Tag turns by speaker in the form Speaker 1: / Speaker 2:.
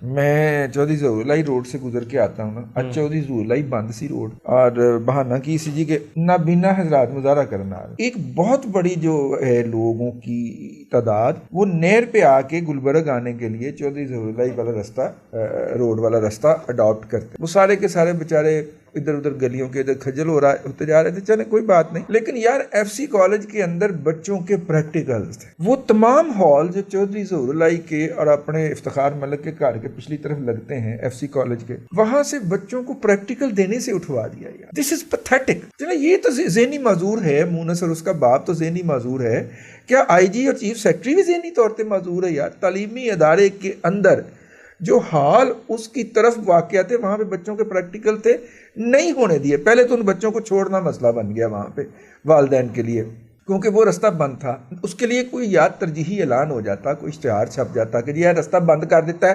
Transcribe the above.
Speaker 1: मैं चौधरी ज़हूरुल्लाह रोड से गुजर के आता हूँ ना, आज चौधरी ज़हूरुल्लाह बंद सी रोड, और बहाना की सी जी के नाबीना हजरात मुजाहरा करना, एक बहुत बड़ी जो है लोगों की तादाद वो नहर पे आके गुलबर्ग आने के लिए चौधरी ज़हूरुल्लाह वाला रास्ता, रोड वाला रास्ता अडॉप्ट करते। वो सारे के सारे बेचारे इधर उधर गलियों के इधर खजल हो रहा होते जा रहे थे, चले कोई बात नहीं। लेकिन यार FC कॉलेज के अंदर बच्चों के प्रैक्टिकल्स थे, वो तमाम हॉल जो चौधरी ज़हूरुल्लाह के और अपने इफ्तिखार मलिक के घर के पिछली तरफ लगते हैं FC कॉलेज के, वहां से बच्चों को प्रैक्टिकल देने से उठवा दिया यार। This is pathetic. ये तो ज़हनी माजूर है, मूनस और उसका बाप तो ज़हनी माजूर है, क्या IG और चीफ सेक्रेटरी भी ज़हनी तौर पर माजूर है यार। तालीमी अदारे के अंदर जो हाल उसकी तरफ वाक़या थे, वहाँ पे बच्चों के प्रैक्टिकल थे, नहीं होने दिए। पहले तो उन बच्चों को छोड़ना मसला बन गया वहाँ पे वालिदैन के लिए, क्योंकि वो रास्ता बंद था। उसके लिए कोई याद तरजीही ऐलान हो जाता, कोई इश्तिहार छप जाता कि जी यह रास्ता बंद कर देता है,